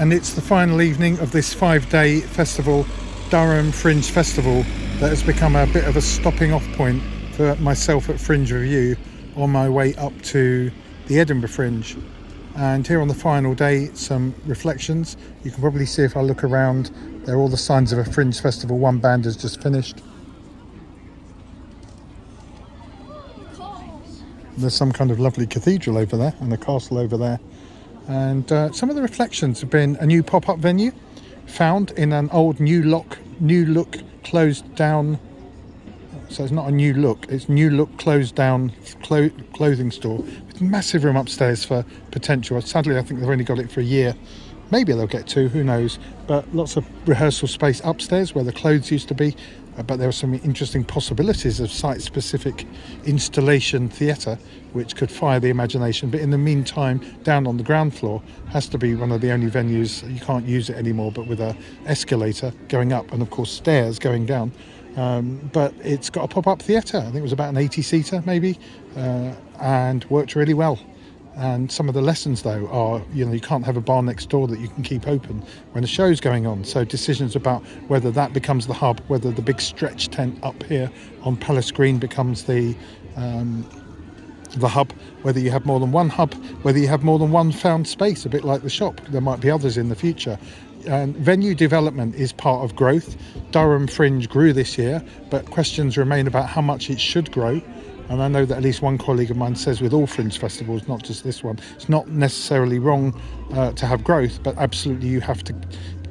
and it's the final evening of this 5-day festival, Durham Fringe Festival, that has become a bit of a stopping off point for myself at Fringe Review on my way up to the Edinburgh Fringe. And here on the final day, some reflections. You can probably see if I look around, there are all the signs of a Fringe Festival. One band has just finished. There's some kind of lovely cathedral over there and a castle over there. And some of the reflections have been a new pop-up venue found in an old new look closed down. So it's not a new look, it's new look closed down clothing store with massive room upstairs for potential. Sadly, I think they've only got it for a year. Maybe they'll get 2, who knows. But lots of rehearsal space upstairs where the clothes used to be. But there are some interesting possibilities of site-specific installation theatre which could fire the imagination. But in the meantime, down on the ground floor has to be one of the only venues, you can't use it anymore, but with a escalator going up and of course stairs going down. But it's got a pop-up theatre. I think it was about an 80-seater maybe, and worked really well. And some of the lessons though are, you can't have a bar next door that you can keep open when a show's going on. So decisions about whether that becomes the hub, whether the big stretch tent up here on Palace Green becomes the hub, whether you have more than one hub, whether you have more than one found space, a bit like the shop. There might be others in the future. And venue development is part of growth. Durham Fringe grew this year, but questions remain about how much it should grow. And I know that at least one colleague of mine says with all Fringe festivals, not just this one, it's not necessarily wrong to have growth, but absolutely you have to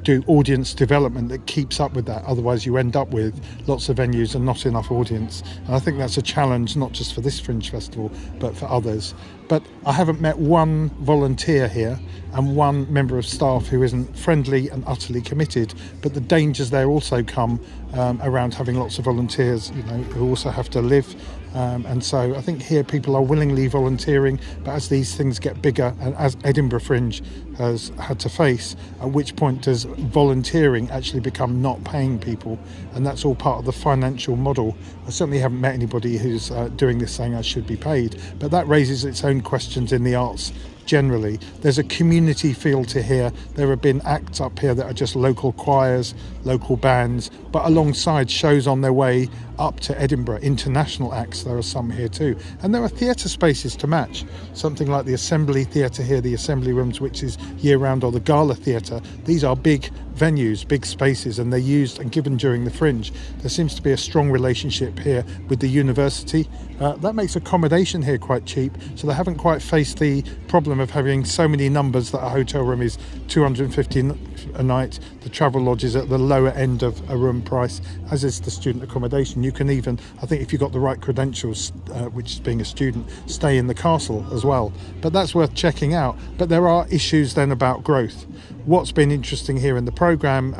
do audience development that keeps up with that. Otherwise you end up with lots of venues and not enough audience. And I think that's a challenge, not just for this Fringe festival, but for others. But I haven't met one volunteer here and one member of staff who isn't friendly and utterly committed. But the dangers there also come around having lots of volunteers, who also have to live. And so I think here people are willingly volunteering, but as these things get bigger, and as Edinburgh Fringe has had to face, at which point does volunteering actually become not paying people? And that's all part of the financial model. I certainly haven't met anybody who's doing this saying I should be paid, but that raises its own questions in the arts generally. There's a community feel to here. There have been acts up here that are just local choirs, local bands, but alongside shows on their way up to Edinburgh, international acts. There are some here too, and there are theatre spaces to match. Something like the Assembly Theatre here, the Assembly Rooms, which is year-round, or the Gala Theatre. These are big venues, big spaces, and they're used and given during the Fringe. There seems to be a strong relationship here with the university. That makes accommodation here quite cheap, so they haven't quite faced the problem of having so many numbers that a hotel room is $250 a night. The travel lodge is at the lower end of a room price, as is the student accommodation. You can even, I think if you've got the right credentials, which is being a student, stay in the castle as well. But that's worth checking out. But there are issues then about growth. What's been interesting here in the programme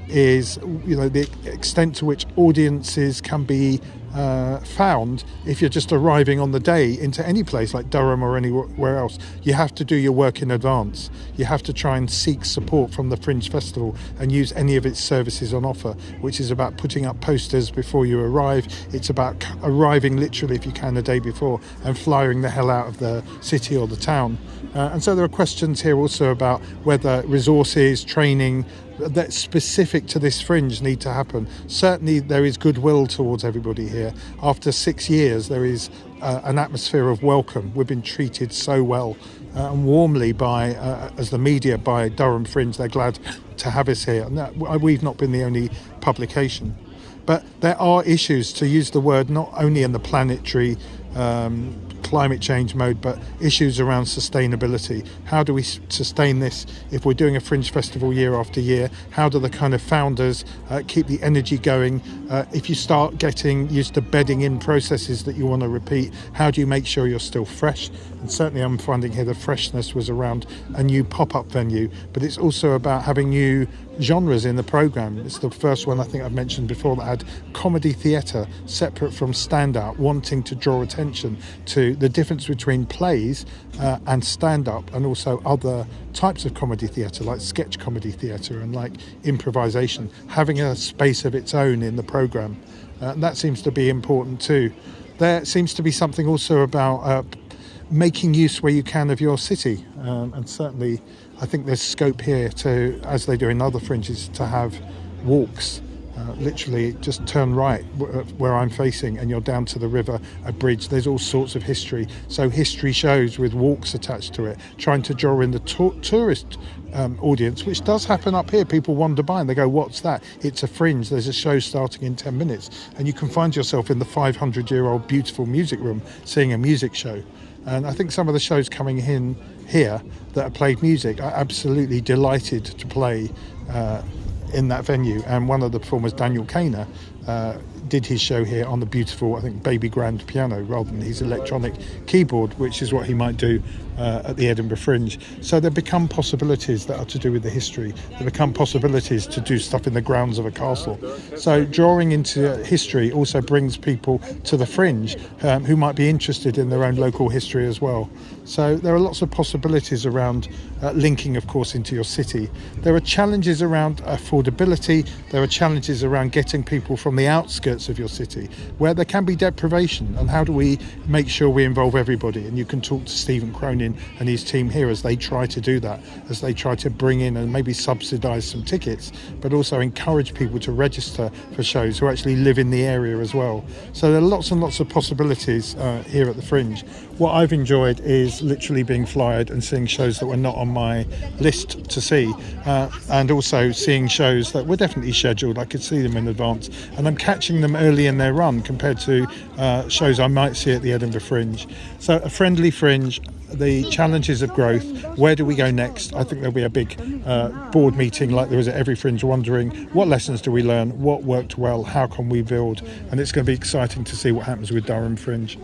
is the extent to which audiences can be found if you're just arriving on the day into any place like Durham or anywhere else. You have to do your work in advance. You have to try and seek support from the Fringe Festival and use any of its services on offer, which is about putting up posters before you arrive. It's about arriving literally, if you can, a day before and flying the hell out of the city or the town. And so there are questions here also about whether resources, training, that specific to this Fringe need to happen. Certainly there is goodwill towards everybody here. After 6 years there is an atmosphere of welcome. We've been treated so well and warmly by, as the media, by Durham Fringe. They're glad to have us here. And we've not been the only publication. But there are issues, to use the word, not only in the planetary climate change mode, but issues around sustainability. How do we sustain this if we're doing a Fringe Festival year after year? How do the kind of founders keep the energy going? If you start getting used to bedding in processes that you want to repeat, how do you make sure you're still fresh? And certainly I'm finding here the freshness was around a new pop-up venue, but it's also about having new genres in the programme. It's the first one I think I've mentioned before that had comedy theatre separate from stand-up, wanting to draw attention to the difference between plays and stand-up, and also other types of comedy theatre like sketch comedy theatre and like improvisation, having a space of its own in the programme. And that seems to be important too. There seems to be something also about making use where you can of your city, and certainly I think there's scope here to, as they do in other fringes, to have walks. Literally just turn right where I'm facing and you're down to the river, a bridge. There's all sorts of history. So history shows with walks attached to it, trying to draw in the tourist audience, which does happen up here. People wander by and they go, what's that? It's a fringe. There's a show starting in 10 minutes. And you can find yourself in the 500-year-old beautiful music room seeing a music show. And I think some of the shows coming in here that have played music are absolutely delighted to play in that venue. And one of the performers, Daniel Kaner, did his show here on the beautiful, I think, baby grand piano rather than his electronic keyboard, which is what he might do at the Edinburgh Fringe. So there become possibilities that are to do with the history. There become possibilities to do stuff in the grounds of a castle. So drawing into history also brings people to the Fringe who might be interested in their own local history as well. So there are lots of possibilities around linking, of course, into your city. There are challenges around affordability. There are challenges around getting people from the outskirts of your city where there can be deprivation, and how do we make sure we involve everybody? And you can talk to Stephen Cronin and his team here as they try to do that, as they try to bring in and maybe subsidise some tickets, but also encourage people to register for shows who actually live in the area as well. So there are lots and lots of possibilities here at the Fringe. What I've enjoyed is literally being flyered and seeing shows that were not on my list to see, and also seeing shows that were definitely scheduled. I could see them in advance, and I'm catching them early in their run compared to shows I might see at the Edinburgh Fringe. So a friendly Fringe, the challenges of growth, where do we go next? I think there'll be a big board meeting like there is at every Fringe, wondering what lessons do we learn, what worked well, how can we build, and it's going to be exciting to see what happens with Durham Fringe.